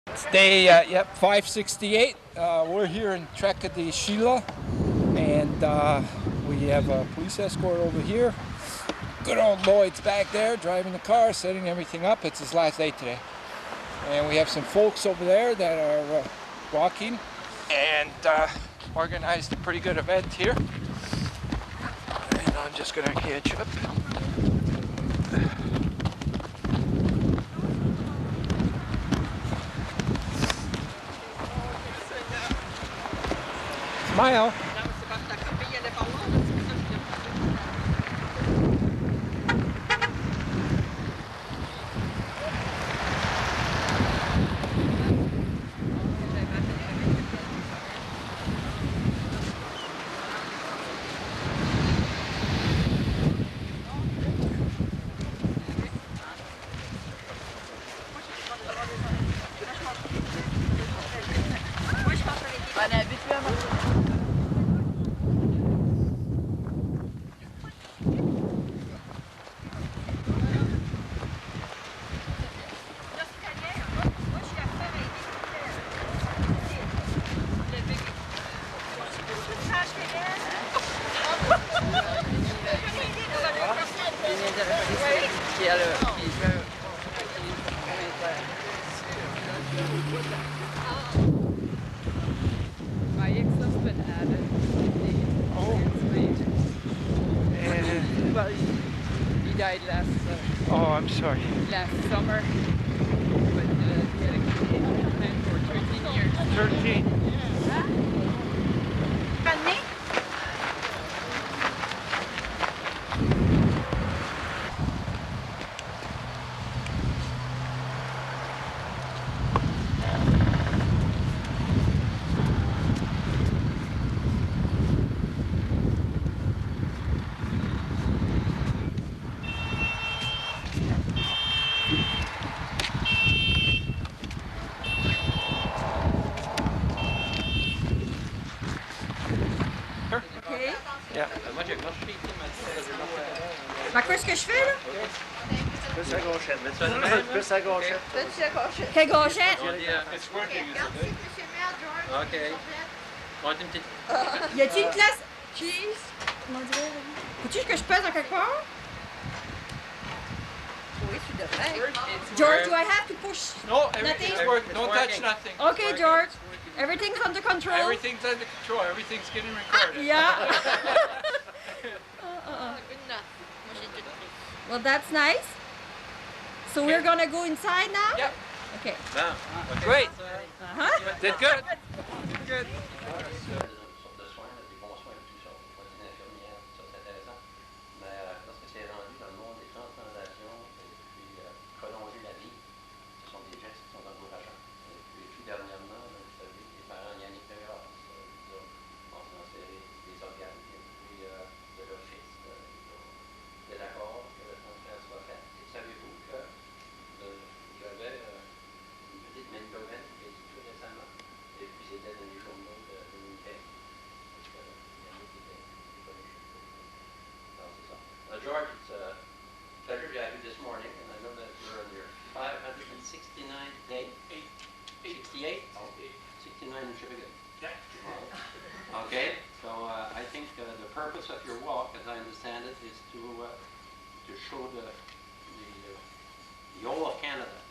It's day, yep, 568. We're here in Tracadie, Sheila, and we have a police escort over here. Good old Lloyd's back there driving the car, setting everything up. It's his last day today. And we have some folks over there that are walking and organized a pretty good event here. And I'm just going to catch up. Smile. My ex-husband had it. Oh. And Well, he died last I'm sorry. summer. But he had a Canadian plan for 13 years. 13. OK. Yeah. Ben, qu'est-ce que je fais, là? Plus à gauchette. Plus à gauchette. Quelle gauchette? OK. Want une petite... Y a-t-il une classe? Cheese? Comment dire? Faut-tu que je pèse en quelque part? Oui, tu devrais. George, do I have to push? No, Nothing? everything's working. Don't touch nothing. Okay, George. Everything's under control. Everything's under control. Everything's getting recorded. Yeah. Well, that's nice. So we're gonna go inside now? Yep. Okay. Great. Uh-huh. Did good. Good. de soins, des bons soins et tout ça. Pas une infirmière, ça c'est intéressant. Mais lorsque c'est rendu dans le monde des transplantations et puis prolonger la vie, ce sont des gestes qui sont encourageants. Et puis tout dernièrement, vous savez, les parents Yannick Perras, ils ont transféré des organes et puis de leur fils. Ils étaient d'accord que le transfert soit fait. Et savez-vous que j'avais une petite nouvelle qui a été tout récemment. Et puis c'était dans les journaux de Winnipeg. Parce que Yannick était connu. Non, c'est ça. George, it's a pleasure to have you this morning, and I know that you're on your 569th day. 68? Oh, 69 in Tracadie. Okay, so I think the purpose of your walk, as I understand it, is to show the whole of Canada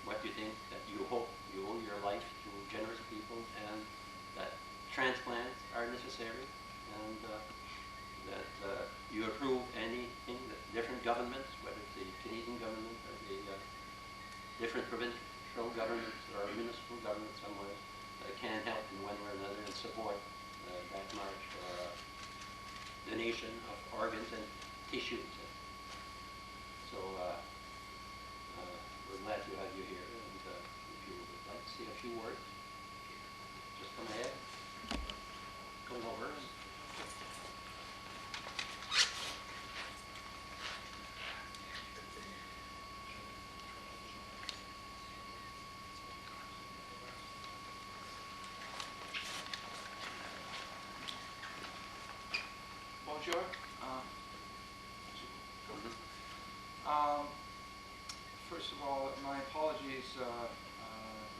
what you think that you owe your life to generous people, and that transplants are necessary, and that you approve anything that different governments, whether it's the Canadian government or the different provincial governments or municipal governments somewhere, can help in one way or another and support that march for donation of organs and tissues. So we're glad to have you here, and if you would like to say a few words, just come ahead, come over. Bonjour. First of all, my apologies.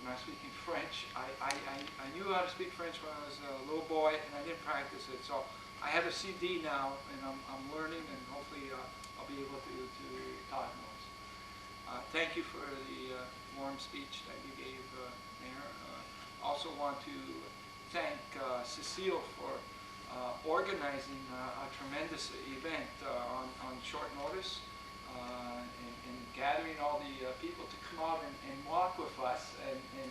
not speaking French. I knew how to speak French when I was a little boy, and I didn't practice it. So I have a CD now, and I'm learning, and hopefully I'll be able to talk more. Thank you for the warm speech that you gave, Mayor. Also want to thank Cecile for organizing a tremendous event on short notice and gathering all the people to come out and walk with us and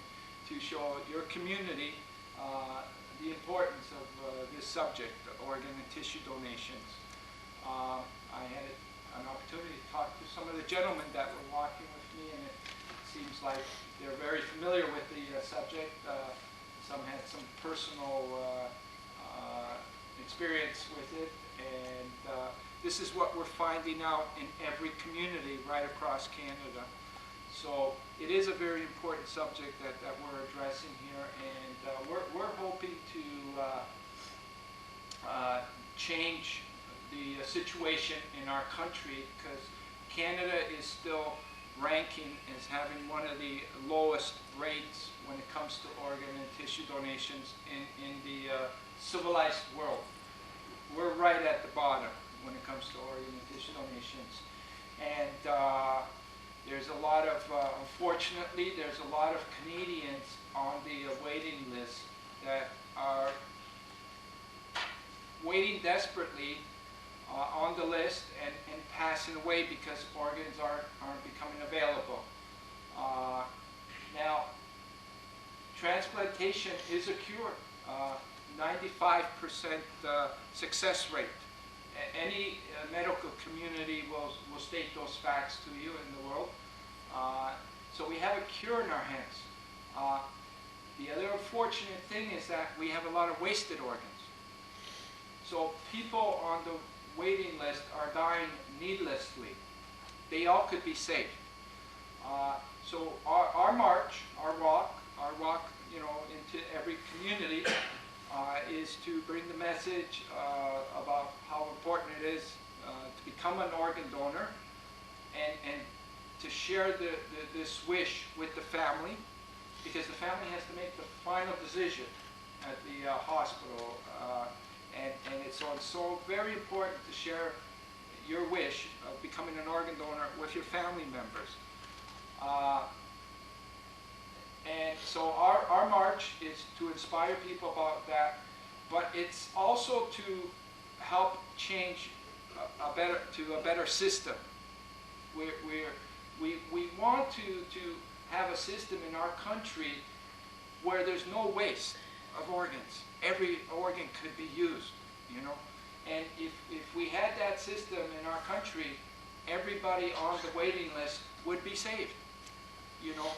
to show your community the importance of this subject, organ and tissue donations. I had an opportunity to talk to some of the gentlemen that were walking with me, and it seems like they're very familiar with the subject. Some had some personal experience with it, and this is what we're finding out in every community right across Canada. So it is a very important subject that we're addressing here, and we're hoping to change the situation in our country, because Canada is still ranking as having one of the lowest rates when it comes to organ and tissue donations in the civilized world. We're right at the bottom when it comes to organ and tissue donations. And there's a lot of, unfortunately, there's a lot of Canadians on the waiting list that are waiting desperately on the list and passing away because organs aren't becoming available. Now, transplantation is a cure. 95% success rate. Any medical community will state those facts to you in the world. So we have a cure in our hands. The other unfortunate thing is that we have a lot of wasted organs. So people on the waiting list are dying needlessly. They all could be saved. So our march, our walk, you know, into every community is to bring the message about how important it is to become an organ donor, and to share this wish with the family, because the family has to make the final decision at the hospital. And it's so very important to share your wish of becoming an organ donor with your family members. And so our march is to inspire people about that, but it's also to help change to a better system. We want to have a system in our country where there's no waste of organs. Every organ could be used, you know. And if we had that system in our country, everybody on the waiting list would be saved, you know.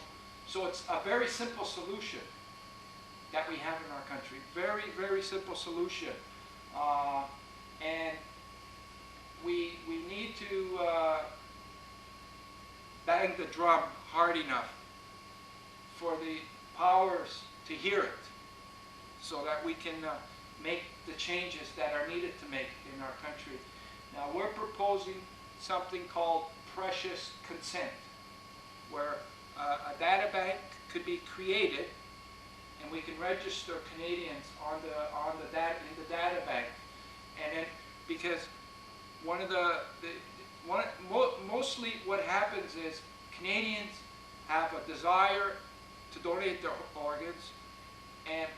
So it's a very simple solution that we have in our country. Very, very simple solution. And we need to bang the drum hard enough for the powers to hear it, so that we can make the changes that are needed to make in our country. Now we're proposing something called precious consent, where a data bank could be created, and we can register Canadians in the data bank. And then, because mostly what happens is Canadians have a desire to donate their organs,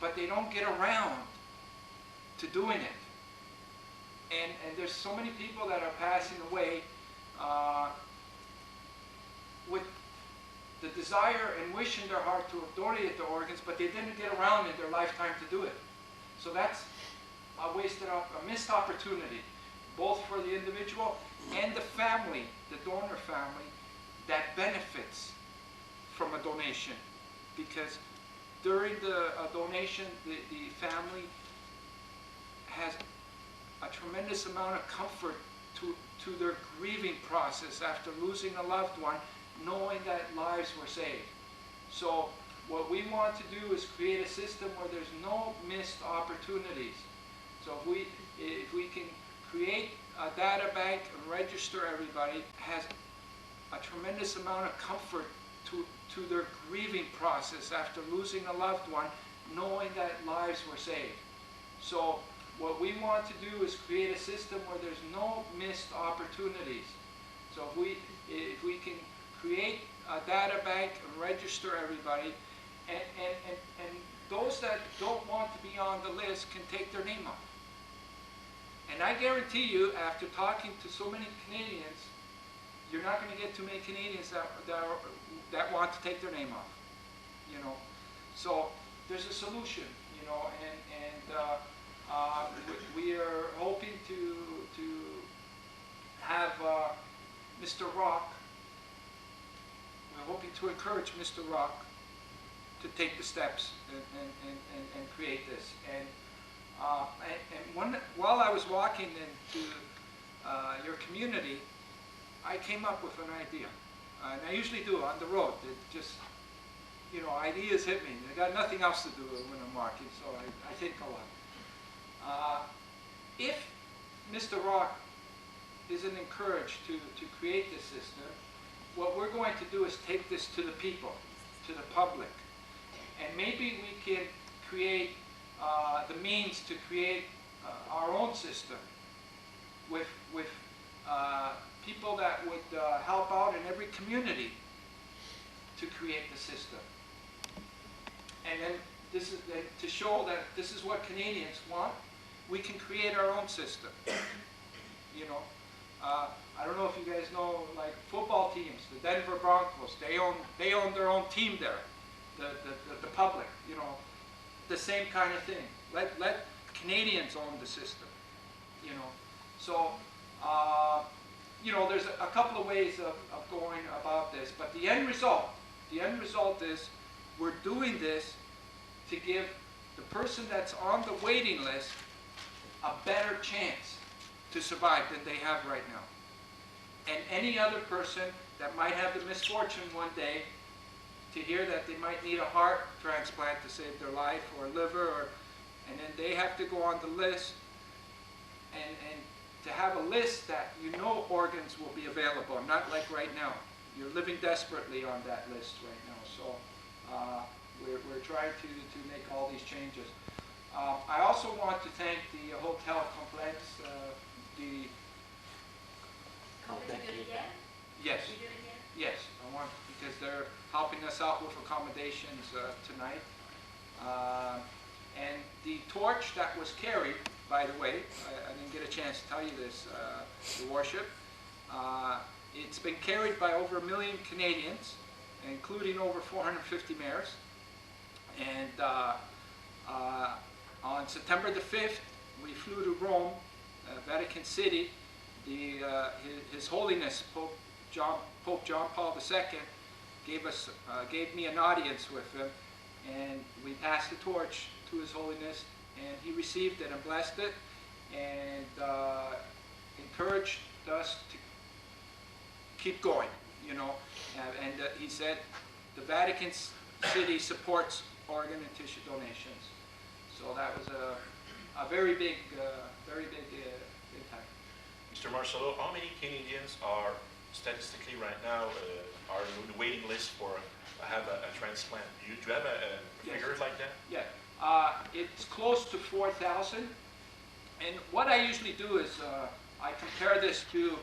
but they don't get around to doing it. And there's so many people that are passing away with the desire and wish in their heart to have donated their organs, but they didn't get around in their lifetime to do it. So that's a missed opportunity, both for the individual and the family, the donor family, that benefits from a donation. Because during the donation, the family has a tremendous amount of comfort to their grieving process after losing a loved one, knowing that lives were saved. So what we want to do is create a system where there's no missed opportunities. So if we can create a data bank and register everybody, has a tremendous amount of comfort to their grieving process after losing a loved one, knowing that lives were saved. So what we want to do is create a system where there's no missed opportunities. So if we can create a data bank and register everybody, and those that don't want to be on the list can take their name off. And I guarantee you, after talking to so many Canadians, you're not going to get too many Canadians that want to take their name off. You know, so there's a solution. You know, and we are hoping to have Mr. Rock. We're hoping to encourage Mr. Rock to take the steps and create this. And while I was walking into your community, I came up with an idea. And I usually do on the road. It just, you know, ideas hit me. I got nothing else to do when I'm walking, so I think a lot. If Mr. Rock isn't encouraged to create this system, what we're going to do is take this to the people, to the public. And maybe we can create the means to create our own system with people that would help out in every community to create the system. And then this is to show that this is what Canadians want. We can create our own system. You know, I don't know if you guys know, like football teams, the Denver Broncos. They own their own team there. The public, you know, the same kind of thing. Let Canadians own the system. You know, so you know, there's a couple of ways of going about this, but the end result is we're doing this to give the person that's on the waiting list a better chance to survive than they have right now. And any other person that might have the misfortune one day to hear that they might need a heart transplant to save their life, or a liver, and then they have to go on the list, and to have a list that you know organs will be available, not like right now. You're living desperately on that list right now. So we're trying to make all these changes. I also want to thank the hotel complex. Yes. Yes, I want, because they're helping us out with accommodations tonight. And the torch that was carried, by the way, I didn't get a chance to tell you this, Your Worship. It's been carried by over 1 million Canadians, including over 450 mayors. And on September the 5th, we flew to Rome, Vatican City. His Holiness Pope John Paul II gave me an audience with him, and we passed the torch to His Holiness, and he received it and blessed it, and encouraged us to keep going, you know. And he said the Vatican City supports organ and tissue donations. So that was a very big impact. Mr. Marcelo, how many Canadians are statistically right now are on the waiting list for have a transplant? Do you have a figure like that? Yeah, it's close to 4,000. And what I usually do is I compare this to